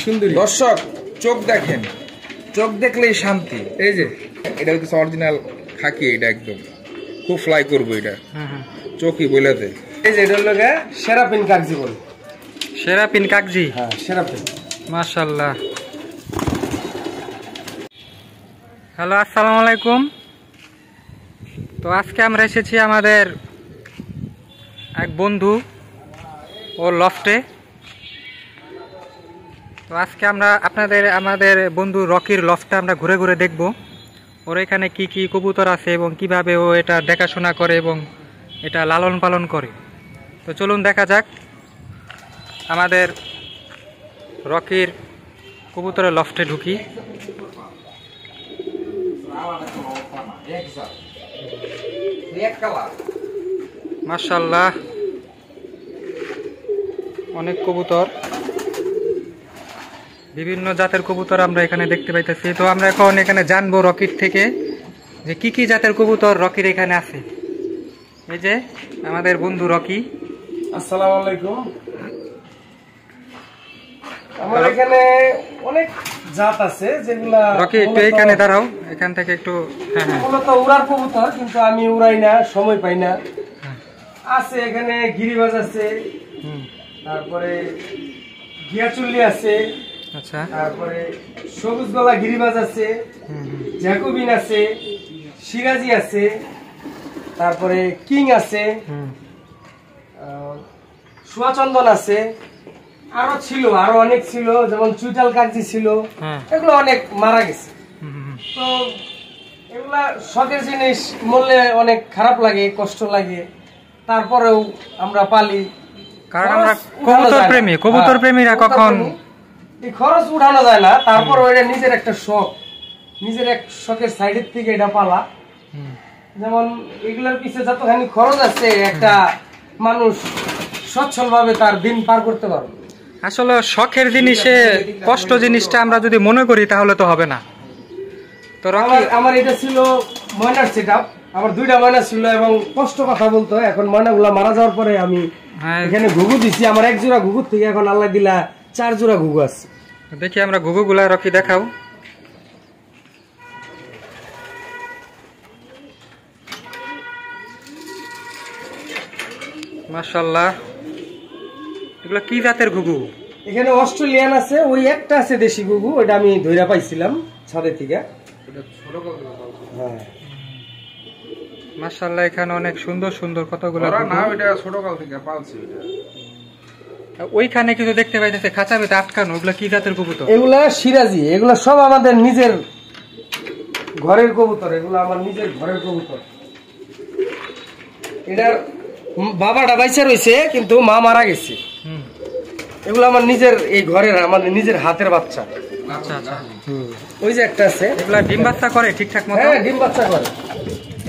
সুন্দরী দর্শক চোখ দেখেন, চোখ দেখলেই শান্তি। এই যে এটা হচ্ছে অরিজিনাল খাকি, এটা একদম খুব ফ্লাই করবো এটা চোখই বলে দে। এই যে এটা হলো সেরাপিন কাগজি বল, সেরাপিন কাগজি। হ্যাঁ সেরাপিন। মাশাআল্লাহ। হ্যালো, আসসালামু আলাইকুম। তো আজকে আমরা এসেছি আমাদের এক বন্ধু ওর লফটে। তো আজকে আমরা আমাদের বন্ধু রকির লফটে আমরা ঘুরে ঘুরে দেখব ওর এখানে কি কি কবুতর আছে এবং কিভাবে ও এটা দেখাশোনা করে এবং এটা লালন পালন করে। তো চলুন দেখা যাক আমাদের রকির কবুতরের লফটে ঢুকি। মাশাআল্লাহ, অনেক কবুতর, বিভিন্ন জাতের কবুতর আমরা এখানে দেখতে পাইতেছি। তো আমরা এখন এখানে জানবো রকির থেকে যে কি কি জাতের কবুতর রকির এখানে আছে। এই যে আমাদের বন্ধু রকি। আসসালামু আলাইকুম। আমার এখানে অনেক জাত আছে যেগুলা রকি একটু এখানে দাঁড়াও, এখান থেকে একটু। হ্যাঁ হ্যাঁ, মূলত উড়ার কবুতর, কিন্তু আমি উড়াই না, সময় পাই না। আছে এখানে গিরিবাজ আছে, তারপরে গিয়াচুল্লি আছে, আচ্ছা, তারপরে সবুজ গলা গিরিবাজ আছে, জ্যাকোবিন আছে, সিরাজি আছে, তারপরে কিং আছে, সুয়াচন্দন আছে, আরো অনেক ছিল, যেমন চুইটাল কাগজি ছিল, এগুলো অনেক মারা গেছে। তো এগুলা শখের জিনিস, মূল্যে অনেক খারাপ লাগে, কষ্ট লাগে, তারপরেও আমরা পালি, কারণ আমরা কবুতর প্রেমীরা কখন এই খরচ উঠানো যায় না। তারপর ওইটা নিজের একটা শখ, নিজের এক শখের সাইডের থেকে এটা পালা। যেমন এগুলোর পিছে যতখানি খরচ আছে, একটা মানুষ সচ্ছল ভাবে তার দিন পার করতে পারবে। আসলে শখের জিনিসে কষ্ট জিনিসটা আমরা যদি মনে করি তাহলে তো হবে না। তো আমার এটা ছিল ময়নার সেটআপ, আমার দুইটা ময়না ছিল এবং কষ্ট কথা বলতো। এখন ময়নাগুলা মারা যাওয়ার পরে আমি এখানে ঘুঘু দিছি। আমার এক জোড়া ঘুঘুর থেকে এখন আল্লাহ দিলা 4 জোড়া ঘুঘু আছে। দেখি আমরা ঘুঘুগুলা রকি দেখাও। মাশাআল্লাহ, এগুলো কি জাতের ঘুঘু? এখানে অস্ট্রেলিয়ান আছে, ওই একটা আছে দেশি ঘুঘু, ওইটা আমি ধইরা পাইছিলাম ছাদে থেকে। হ্যাঁ মাশাআল্লাহ, এখানে অনেক সুন্দর সুন্দর কতগুলো না, ওইটা ছোট কাল থেকে পালছি। ওইখানে কিছু দেখতে পাইতেছে খাঁচা ভিতরে আটকানো, ওগুলা কি জাতের কবুতর? এগুলা সিরাজি, এগুলা সব আমাদের নিজের ঘরের কবুতর, এগুলো আমার নিজের ঘরের কবুতর। এটার বাবাটা বাইচা রয়েছে, কিন্তু মা মারা গেছে। এগুলো আমার নিজের এই ঘরের, আমার নিজের হাতের বাচ্চা। আচ্ছা আচ্ছা, ওই যে একটা আছে, এগুলা ডিম বাচ্চা করে ঠিকঠাক মতো? হ্যাঁ, ডিম বাচ্চা করে।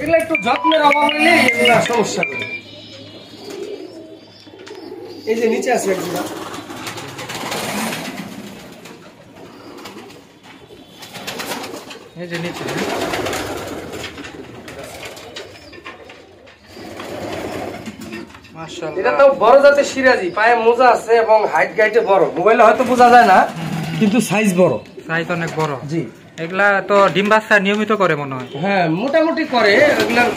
এগুলো একটু যত্নের অভাব হইলে এগুলা সমস্যা করে। এই যে নিচে আছে একজোড়া, এই যে নিচে। এটা তো বড় জাতের সিরাজি, পায়ে মোজা আছে এবং হাইট গাইটে বড়। মোবাইলে হয়তো বোঝা যায় না, কিন্তু সাইজ বড়, সাইজ অনেক বড়। জি। এগুলা তো ডিম বাচ্চা নিয়মিত করে মনে হয়? হ্যাঁ, মোটামুটি করে। এগুলার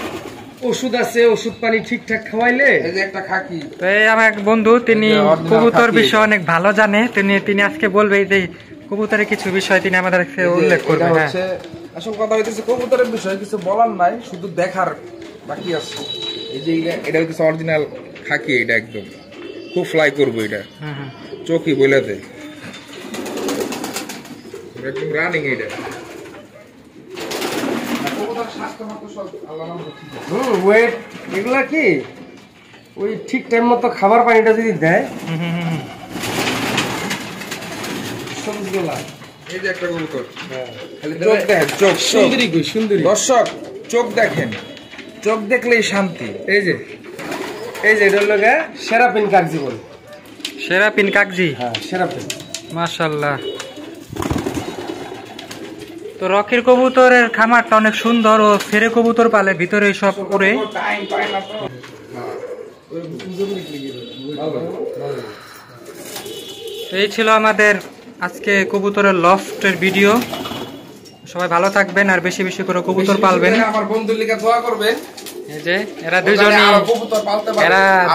ওষুধ আছে, ওষুধ পানি ঠিকঠাক খাওয়াইলে। এই যে একটা খাকি, তো এই আমার এক বন্ধু, তিনি কবুতর বিষয় অনেক ভালো জানে। তিনি আজকে বলবে যে কবুতরের কিছু বিষয় তিনি আমাদের উল্লেখ করবে। আসল কথা হইতেছে কবুতরের বিষয়ে কিছু বলার নাই, শুধু দেখার বাকি আছে। এই যে এটা হচ্ছে অরিজিনাল খাকি, এটা একদম খুব ফ্লাই করবো এটা চোখই বলে দে, একদম রানিং। এটা ওয়েট এগুলা কি ওই ঠিক টাইম মতো খাবার পানিটা যদি দেয়, সবুজ গোলা। এই যে একটা কবুতর, খালি চোখ দেখেন, চোখ সুন্দরী দর্শক চোখ দেখেন, চোখ দেখলেই শান্তি। এই যে এটা হলো সেরাপিন কাগজি বল, সেরাপিন কাগজি। হ্যাঁ, সেরাপিন। মাশাআল্লাহ। তো রকির কবুতরের খামারটা অনেক সুন্দর, ও ফেরে কবুতর পালে ভিতরে সব করে। এই ছিল আমাদের আজকে কবুতরের লফটের ভিডিও। সবাই ভালো থাকবেন আর বেশি বেশি করে কবুতর বেশি পালবেন। বেশি করে আমার বন্ধুর লিগে দোয়া করবেন। এই যে এরা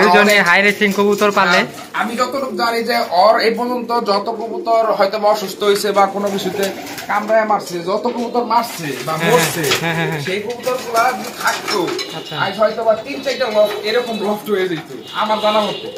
দুজনে হাই রেসিং কবুতর পালে। আমি যতটুকু জানি যে ওর এই পর্যন্ত যত কবুতর হয়তো অসুস্থ হয়েছে বা কোনো কিছুতে কামড়ায় মারছে, যত কবুতর মারছে বা মরছে, সেই কবুতর গুলা যদি থাকতো আজ হয়তো বা 3-4টা লফট এরকম লফট হয়ে যেত আমার জানা মতো।